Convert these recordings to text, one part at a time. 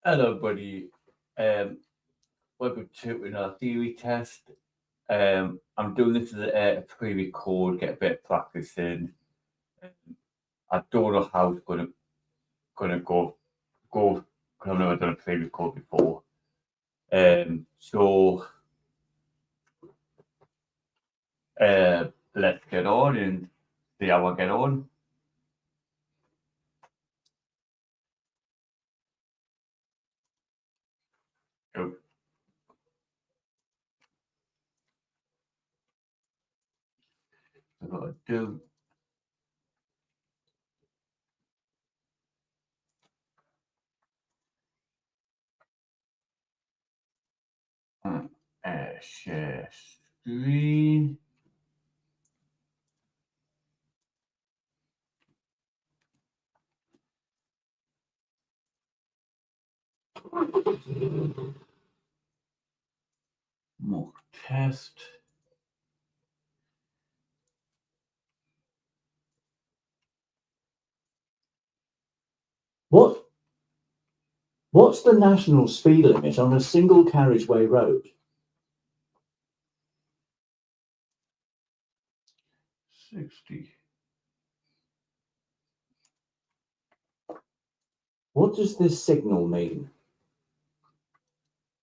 Hello, buddy. Welcome to another theory test. I'm doing this as a pre-record, get a bit of practice in. I don't know how it's gonna go because I've never done a pre-record before. So let's get on and see how I get on. So, I've got to do. Share screen. Mock test. What's the national speed limit on a single carriageway road? 60. What does this signal mean?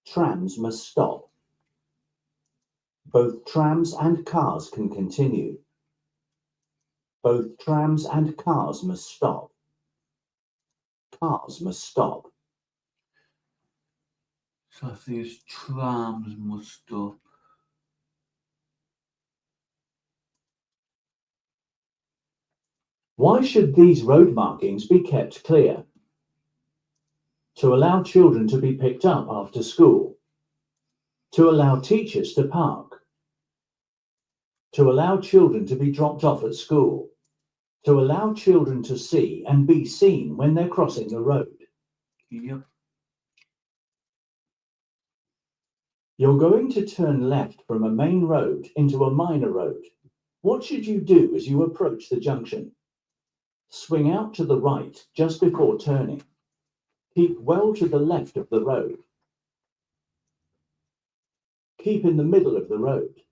Trams must stop. Both trams and cars can continue. Both trams and cars must stop. Cars must stop. So I think it's trams must stop. Why should these road markings be kept clear? To allow children to be picked up after school. To allow teachers to park. To allow children to be dropped off at school. To allow children to see and be seen when they're crossing the road. Yep. You're going to turn left from a main road into a minor road. What should you do as you approach the junction? Swing out to the right just before turning. Keep well to the left of the road. Keep in the middle of the road.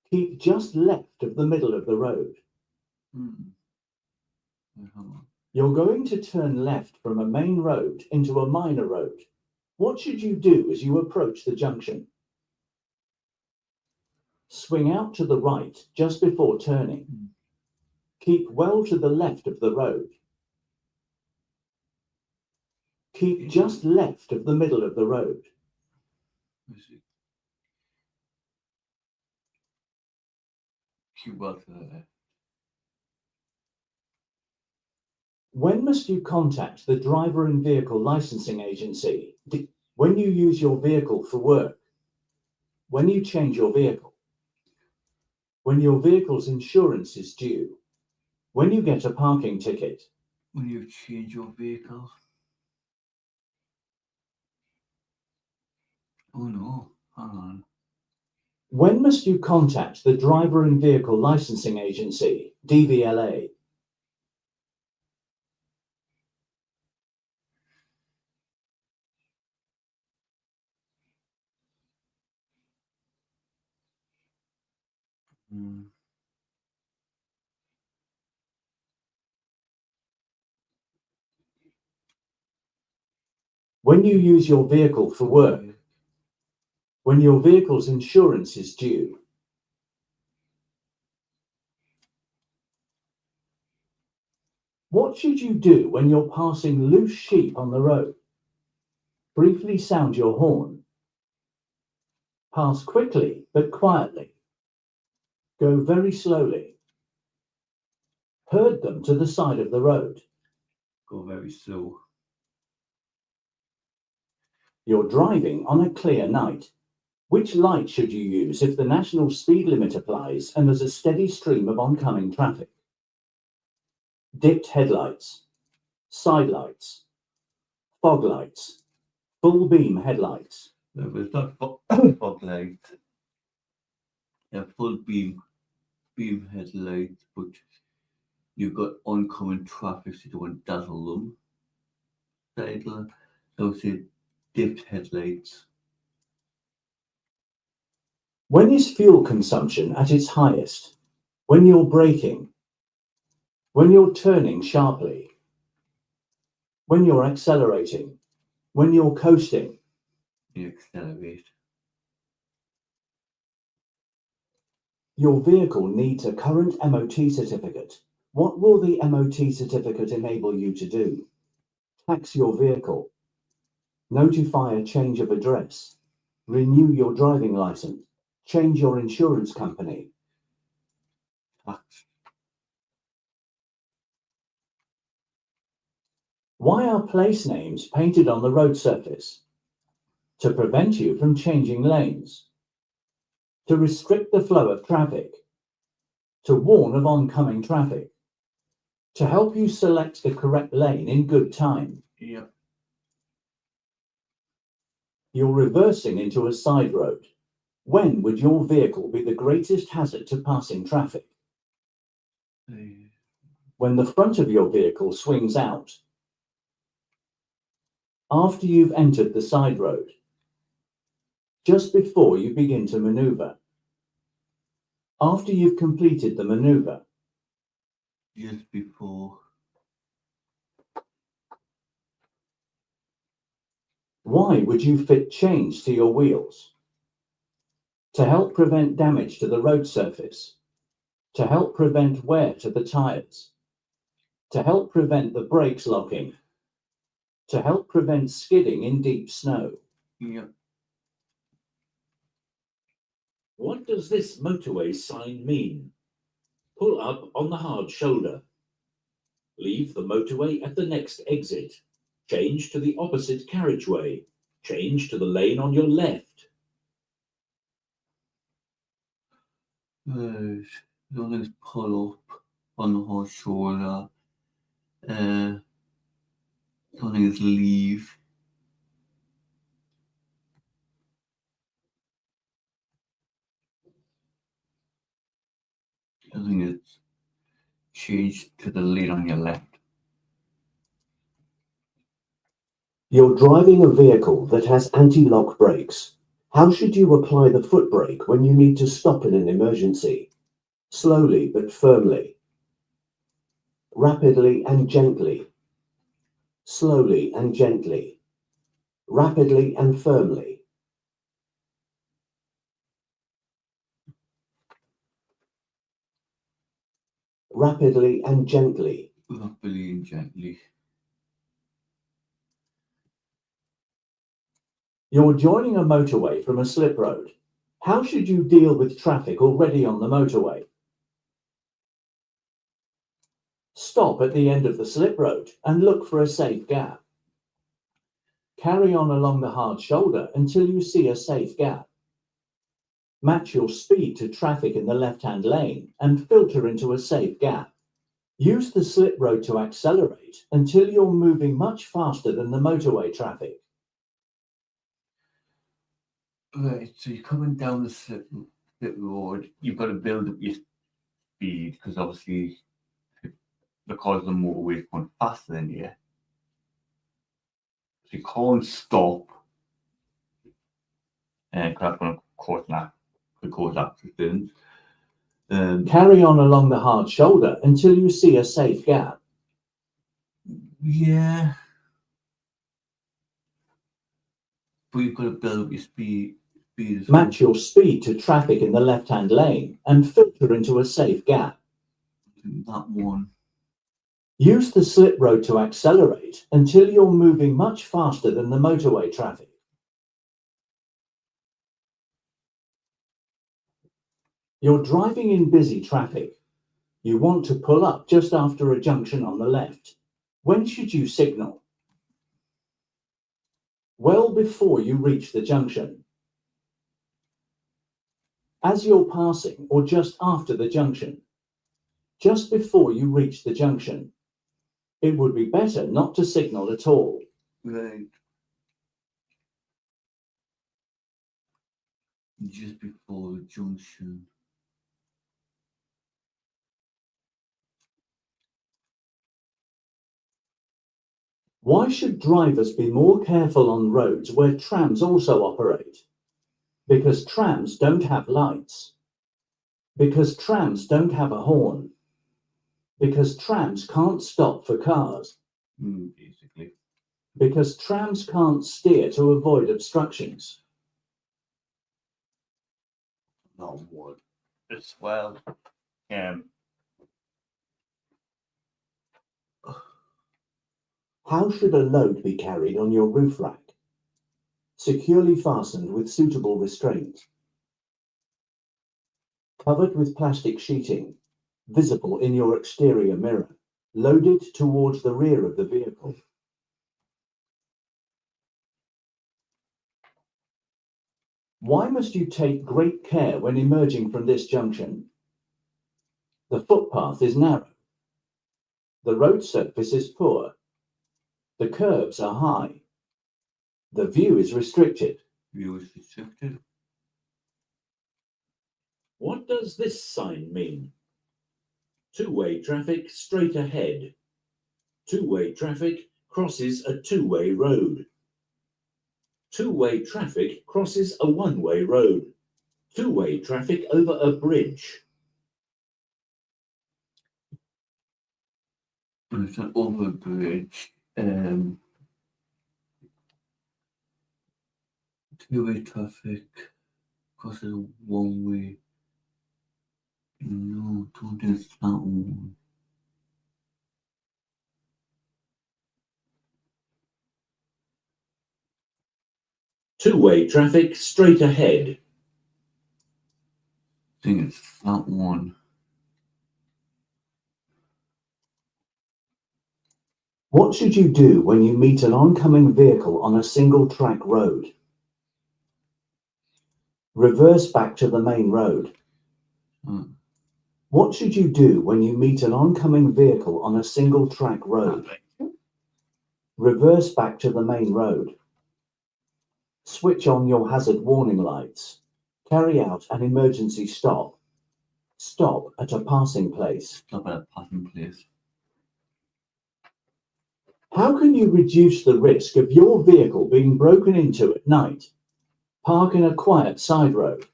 Keep just left of the middle of the road. You're going to turn left from a main road into a minor road. What should you do as you approach the junction? Swing out to the right just before turning. Keep well to the left of the road. Keep just left of the middle of the road. Keep well to the left. When must you contact the driver and vehicle licensing agency? When you use your vehicle for work. When you change your vehicle. When your vehicle's insurance is due. When you get a parking ticket. When you change your vehicle. Oh no, hang on. When must you contact the driver and vehicle licensing agency, DVLA? When you use your vehicle for work. When your vehicle's insurance is due. What should you do when you're passing loose sheep on the road? Briefly sound your horn. Pass quickly but quietly. Go very slowly. Herd them to the side of the road. Go very slow. You're driving on a clear night. Which light should you use if the national speed limit applies and there's a steady stream of oncoming traffic? Dipped headlights, side lights, fog lights, full beam headlights. No, but it's not fog lights. Yeah, full beam headlights, but you've got oncoming traffic, so you don't want to dazzle them. Those are dipped headlights. When is fuel consumption at its highest? When you're braking? When you're turning sharply? When you're accelerating? When you're coasting? You accelerate. Your vehicle needs a current MOT certificate. What will the MOT certificate enable you to do? Tax your vehicle. Notify a change of address. Renew your driving license. Change your insurance company. Tax. Why are place names painted on the road surface? To prevent you from changing lanes. To restrict the flow of traffic. To warn of oncoming traffic. To help you select the correct lane in good time. Yeah. You're reversing into a side road. When would your vehicle be the greatest hazard to passing traffic? When the front of your vehicle swings out. After you've entered the side road. Just before you begin to maneuver. After you've completed the maneuver. Just before. Why would you fit chains to your wheels? To help prevent damage to the road surface. To help prevent wear to the tires. To help prevent the brakes locking. To help prevent skidding in deep snow. Yeah. What does this motorway sign mean? Pull up on the hard shoulder. Leave the motorway at the next exit. Change to the opposite carriageway. Change to the lane on your left. Right. Let's pull up on the hard shoulder. Something is leave. I think it's change to the lane on your left. You're driving a vehicle that has anti-lock brakes. How should you apply the foot brake when you need to stop in an emergency? Slowly but firmly. Rapidly and gently. Slowly and gently. Rapidly and firmly. Rapidly and gently. Rapidly and gently. You're joining a motorway from a slip road. How should you deal with traffic already on the motorway? Stop at the end of the slip road and look for a safe gap. Carry on along the hard shoulder until you see a safe gap. Match your speed to traffic in the left-hand lane and filter into a safe gap. Use the slip road to accelerate until you're moving much faster than the motorway traffic. Right, so you're coming down the slip road, you've got to build up your speed because obviously the cars on the motorway is going faster than you. So you can't stop and because that's going to cause accidents. Carry on along the hard shoulder until you see a safe gap. Yeah. But you've got to build up your speed as well. Match your speed to traffic in the left-hand lane and filter into a safe gap. That one. Use the slip road to accelerate until you're moving much faster than the motorway traffic. You're driving in busy traffic. You want to pull up just after a junction on the left. When should you signal? Well before you reach the junction. As you're passing or just after the junction. Just before you reach the junction. It would be better not to signal at all. Right. Just before the junction. Why should drivers be more careful on roads where trams also operate? Because trams don't have lights. Because trams don't have a horn. Because trams can't stop for cars. Basically. Because trams can't steer to avoid obstructions. Not one as well. How should a load be carried on your roof rack? Securely fastened with suitable restraint. Covered with plastic sheeting, visible in your exterior mirror, loaded towards the rear of the vehicle. Why must you take great care when emerging from this junction? The footpath is narrow. The road surface is poor. The curbs are high. The view is restricted. What does this sign mean? Two-way traffic straight ahead. Two-way traffic crosses a two-way road. Two-way traffic crosses a one-way road. Two-way traffic over a bridge. It's an overbridge. Two-way traffic crosses a one-way. No, don't do that one. Two-way traffic straight ahead. I think it's that one. What should you do when you meet an oncoming vehicle on a single-track road? Reverse back to the main road. What should you do when you meet an oncoming vehicle on a single-track road? Reverse back to the main road. Switch on your hazard warning lights. Carry out an emergency stop. Stop at a passing place. Stop at a passing place. How can you reduce the risk of your vehicle being broken into at night? Park in a quiet side road.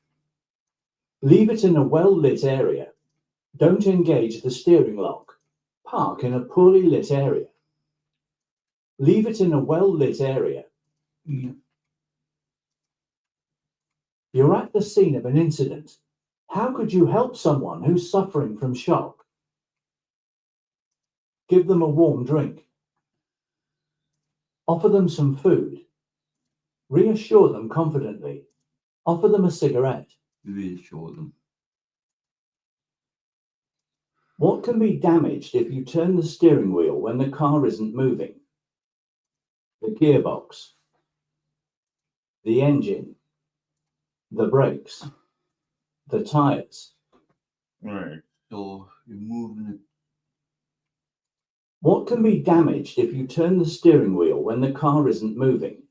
Leave it in a well-lit area. Don't engage the steering lock. Park in a poorly lit area. Leave it in a well-lit area. Yeah. You're at the scene of an incident. How could you help someone who's suffering from shock? Give them a warm drink. Offer them some food. Reassure them confidently. Offer them a cigarette. Reassure them. What can be damaged if you turn the steering wheel when the car isn't moving? The gearbox, the engine, the brakes, the tires. Right. So you're moving it. What can be damaged if you turn the steering wheel when the car isn't moving?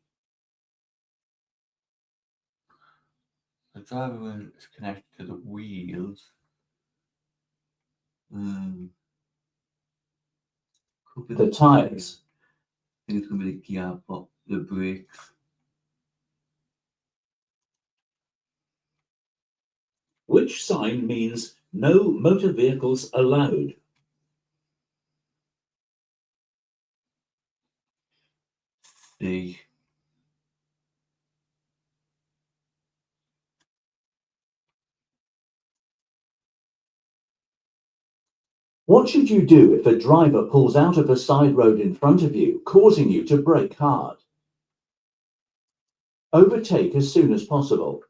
The driver wheel is connected to the wheels. Could be The tires. I think it's going to be the gearbox, the brakes. Which sign means no motor vehicles allowed? The What should you do if a driver pulls out of a side road in front of you, causing you to brake hard? Overtake as soon as possible.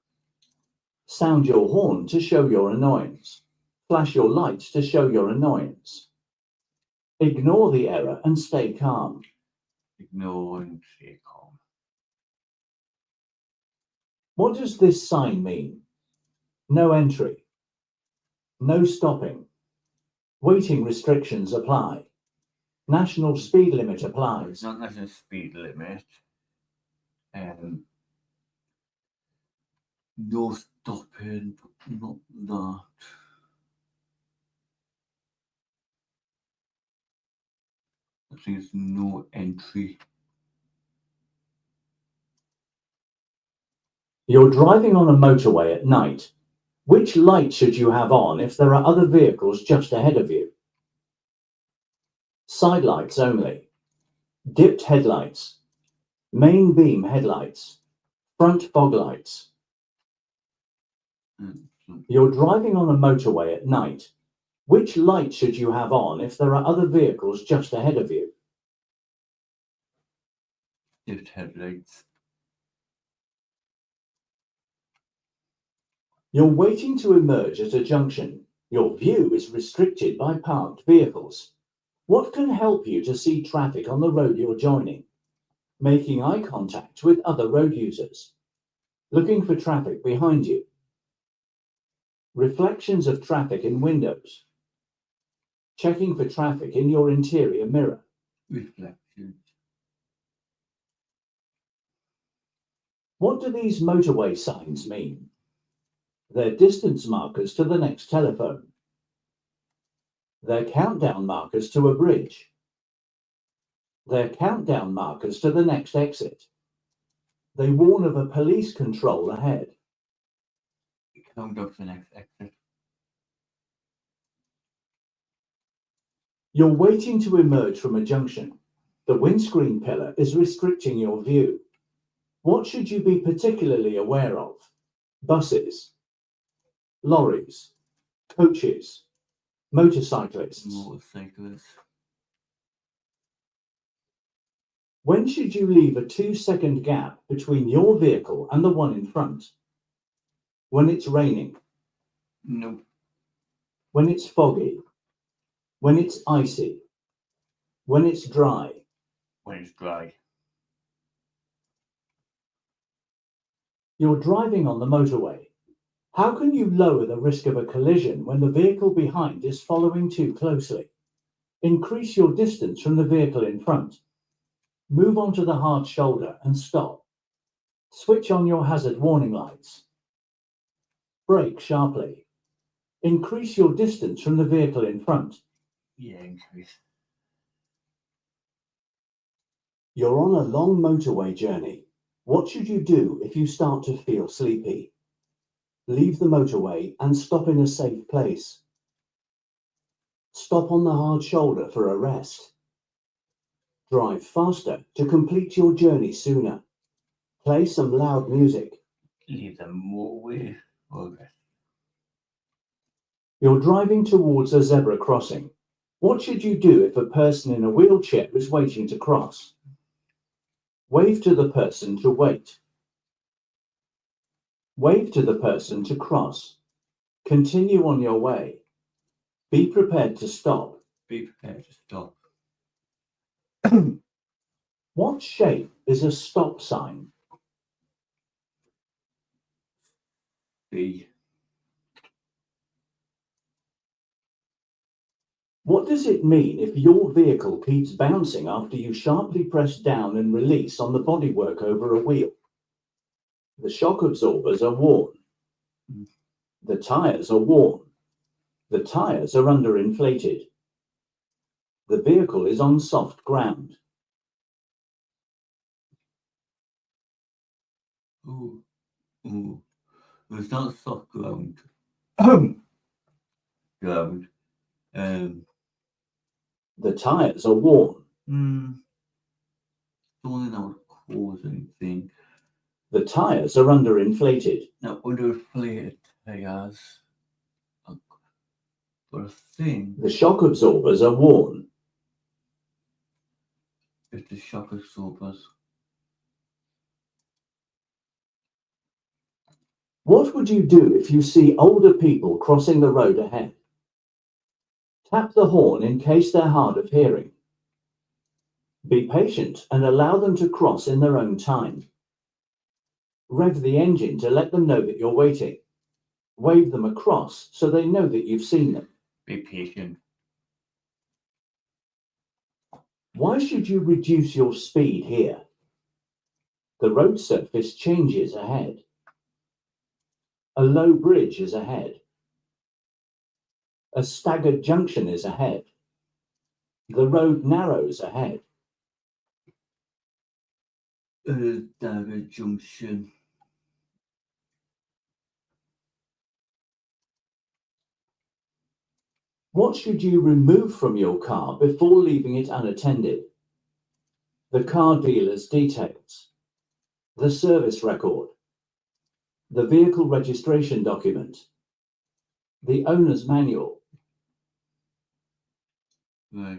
Sound your horn to show your annoyance. Flash your lights to show your annoyance. Ignore the error and stay calm. Ignore and stay calm. What does this sign mean? No entry. No stopping. Waiting restrictions apply. National speed limit applies. It's not national speed limit. No stopping, but not that. I think it's no entry. You're driving on a motorway at night. Which light should you have on if there are other vehicles just ahead of you? Side lights only. Dipped headlights. Main beam headlights. Front fog lights. You're driving on a motorway at night. Which light should you have on if there are other vehicles just ahead of you? Dipped headlights. You're waiting to emerge at a junction. Your view is restricted by parked vehicles. What can help you to see traffic on the road you're joining? Making eye contact with other road users. Looking for traffic behind you. Reflections of traffic in windows. Checking for traffic in your interior mirror. Reflections. What do these motorway signs mean? They're distance markers to the next telephone. They're countdown markers to a bridge. They're countdown markers to the next exit. They warn of a police control ahead. Count up the next exit. You're waiting to emerge from a junction. The windscreen pillar is restricting your view. What should you be particularly aware of? Buses, lorries, coaches, motorcyclists. Motorcyclists. When should you leave a 2-second gap between your vehicle and the one in front? When it's raining, No. when it's foggy, when it's icy, when it's dry. When it's dry. You're driving on the motorway. How can you lower the risk of a collision when the vehicle behind is following too closely? Increase your distance from the vehicle in front. Move onto the hard shoulder and stop. Switch on your hazard warning lights. Brake sharply. Increase your distance from the vehicle in front. Yeah, increase. You're on a long motorway journey. What should you do if you start to feel sleepy? Leave the motorway and stop in a safe place. Stop on the hard shoulder for a rest. Drive faster to complete your journey sooner. Play some loud music. Leave the motorway. Okay. You're driving towards a zebra crossing. What should you do if a person in a wheelchair is waiting to cross? Wave to the person to wait. Wave to the person to cross. Continue on your way. Be prepared to stop. Be prepared to stop. What shape is a stop sign? B. What does it mean if your vehicle keeps bouncing after you sharply press down and release on the bodywork over a wheel? The shock absorbers are worn. The tyres are worn. The tyres are underinflated. The vehicle is on soft ground. Ooh. Ooh. It's not soft ground. Ground. The tyres are worn. Don't think that would cause anything. The tyres are underinflated. Now, underinflated tires. But I think The shock absorbers are worn. if the shock absorbers. What would you do if you see older people crossing the road ahead? Tap the horn in case they're hard of hearing. Be patient and allow them to cross in their own time. Rev the engine to let them know that you're waiting. Wave them across so they know that you've seen them. Be patient. Why should you reduce your speed here? The road surface changes ahead. A low bridge is ahead. A staggered junction is ahead. The road narrows ahead. David Junction. What should you remove from your car before leaving it unattended? The car dealer's details, the service record, the vehicle registration document, the owner's manual. Right.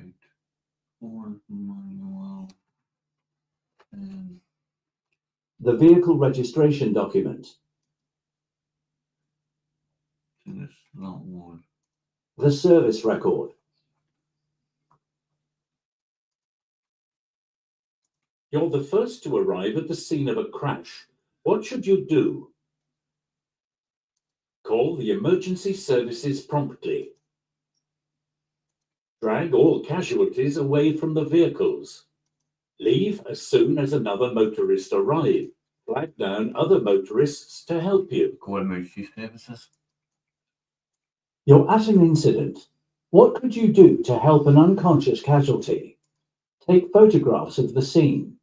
Owner's manual. The vehicle registration document. It's not one. The service record. You're the first to arrive at the scene of a crash. What should you do? Call the emergency services promptly. Drag all casualties away from the vehicles. Leave as soon as another motorist arrives. Flag down other motorists to help you. Call emergency services. You're at an incident. What could you do to help an unconscious casualty? Take photographs of the scene.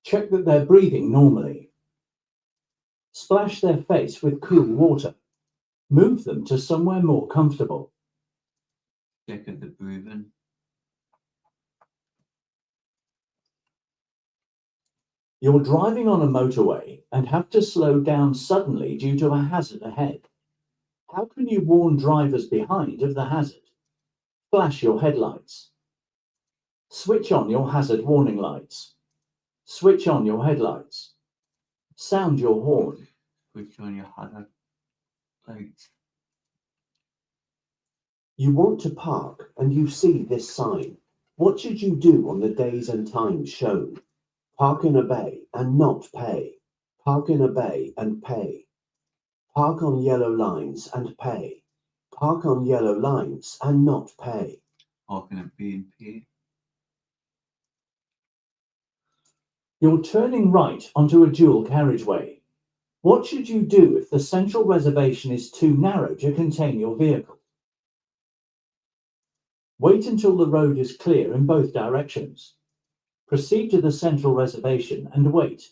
Check that they're breathing normally. Splash their face with cool water. Move them to somewhere more comfortable. Check at the breathing. You're driving on a motorway and have to slow down suddenly due to a hazard ahead. How can you warn drivers behind of the hazard? Flash your headlights. Switch on your hazard warning lights. Switch on your headlights. Sound your horn. Switch on your hazard lights. You want to park and you see this sign. What should you do on the days and times shown? Park in a bay and not pay. Park in a bay and pay. Park on yellow lines and pay. Park on yellow lines and not pay. Park in a B&P. You're turning right onto a dual carriageway. What should you do if the central reservation is too narrow to contain your vehicle? Wait until the road is clear in both directions. Proceed to the central reservation and wait.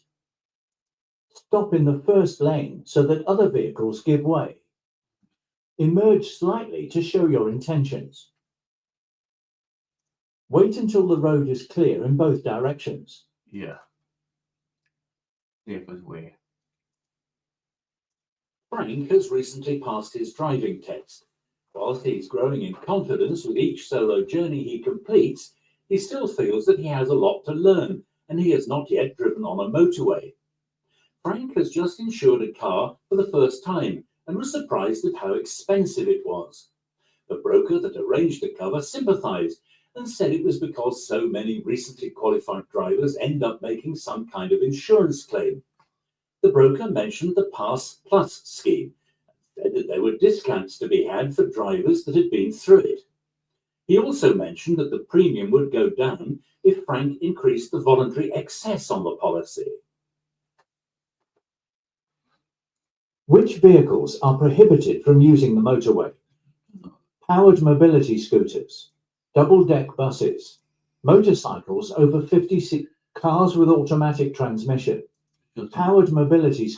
Stop in the first lane so that other vehicles give way. Emerge slightly to show your intentions. Wait until the road is clear in both directions. Yeah. Safer's way. Frank has recently passed his driving test. Whilst he's growing in confidence with each solo journey he completes, he still feels that he has a lot to learn, and he has not yet driven on a motorway. Frank has just insured a car for the first time and was surprised at how expensive it was. The broker that arranged the cover sympathized and said it was because so many recently qualified drivers end up making some kind of insurance claim. The broker mentioned the Pass Plus scheme and said that there were discounts to be had for drivers that had been through it. He also mentioned that the premium would go down if Frank increased the voluntary excess on the policy. Which vehicles are prohibited from using the motorway? Powered mobility scooters, double-deck buses, motorcycles over 50 cars with automatic transmission, powered mobilities.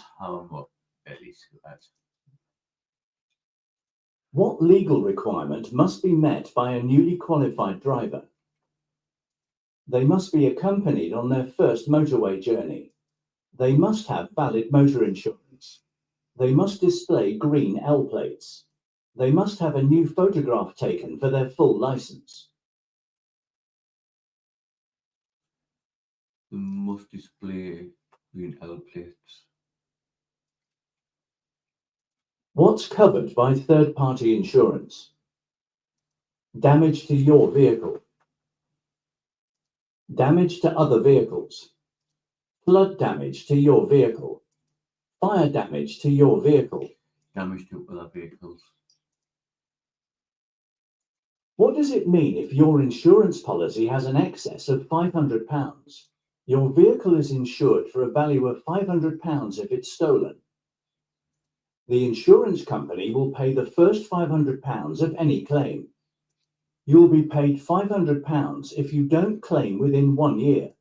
What legal requirement must be met by a newly qualified driver? They must be accompanied on their first motorway journey. They must have valid motor insurance. They must display green L plates. They must have a new photograph taken for their full license. They must display green L plates. What's covered by third-party insurance? Damage to your vehicle. Damage to other vehicles. Flood damage to your vehicle. Fire damage to your vehicle. Damage to other vehicles. What does it mean if your insurance policy has an excess of £500? Your vehicle is insured for a value of £500 if it's stolen. The insurance company will pay the first £500 of any claim. You'll be paid £500 if you don't claim within 1 year.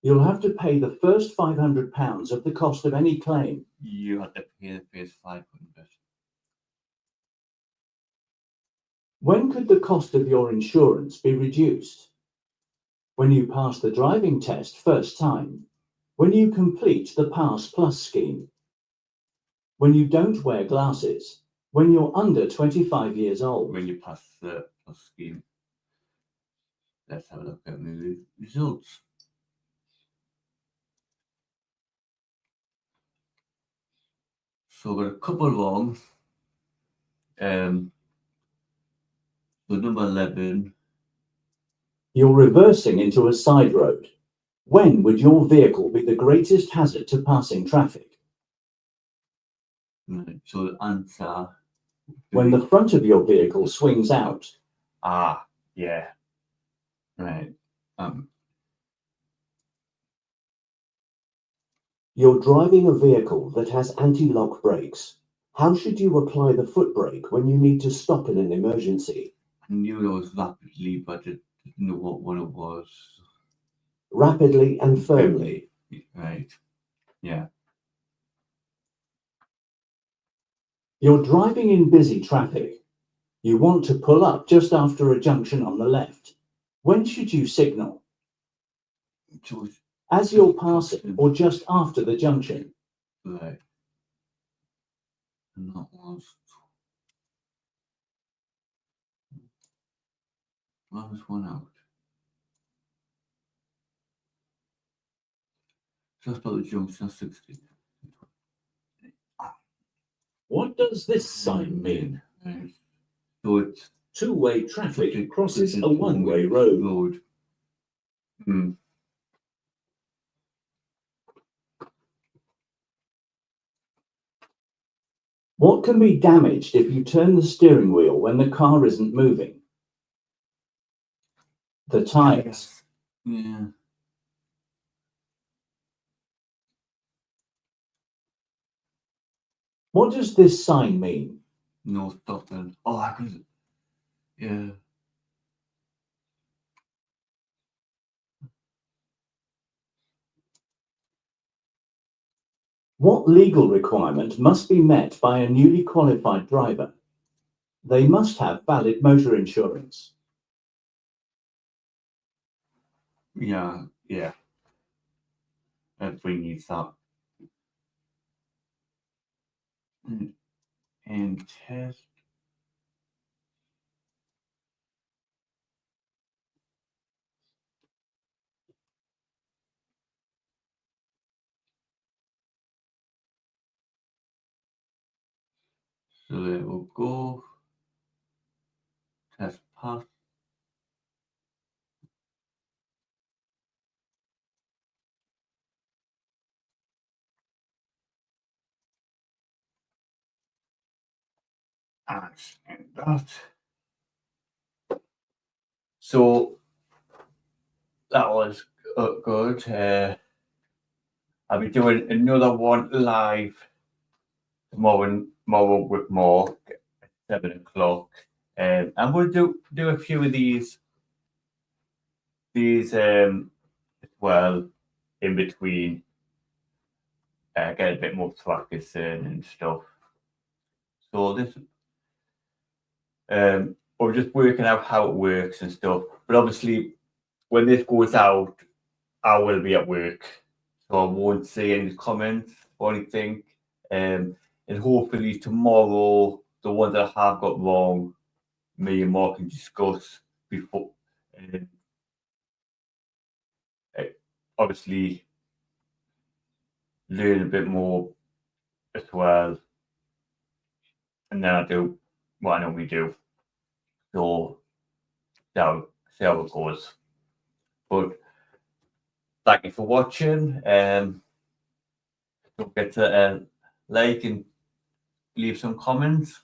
You'll have to pay the first £500 of the cost of any claim. You have to pay the first 500. When could the cost of your insurance be reduced? When you pass the driving test first time. When you complete the Pass Plus scheme. When you don't wear glasses. When you're under 25 years old. When you pass the plus scheme. Let's have a look at the results. So we've got a couple wrong. So number 11. You're reversing into a side road. When would your vehicle be the greatest hazard to passing traffic? Right, so the answer. When the front of your vehicle swings out. Ah, yeah. Right. You're driving a vehicle that has anti-lock brakes. How should you apply the foot brake when you need to stop in an emergency? I knew it was rapidly, but I didn't know what one it was. Rapidly and firmly. Right. Yeah. You're driving in busy traffic. You want to pull up just after a junction on the left. When should you signal? So As you're passing or just after the junction? right. And that was one out. Just about the junction 60. What does this sign mean? Right. So it's Two-way traffic crosses it's a one-way road. road. Hmm. What can be damaged if you turn the steering wheel when the car isn't moving? The tires. Yeah. What does this sign mean? No stopping. Oh, I could. Yeah. What legal requirement must be met by a newly qualified driver? They must have valid motor insurance. Yeah. Yeah. Everybody needs that. And test. So there we'll go. Test pass. And that. So that was good. I'll be doing another one live tomorrow with Mark at 7 o'clock. And we'll do a few of these as well in between. Get a bit more practice in and stuff. So this we're just working out how it works and stuff. But obviously when this goes out, I will be at work. So I won't see any comments or anything. And hopefully tomorrow, the ones that I have got wrong, me and Mark can discuss before. Obviously, learn a bit more as well. And then I do what I normally do. So, see how it goes. But thank you for watching. Don't forget to like and leave some comments.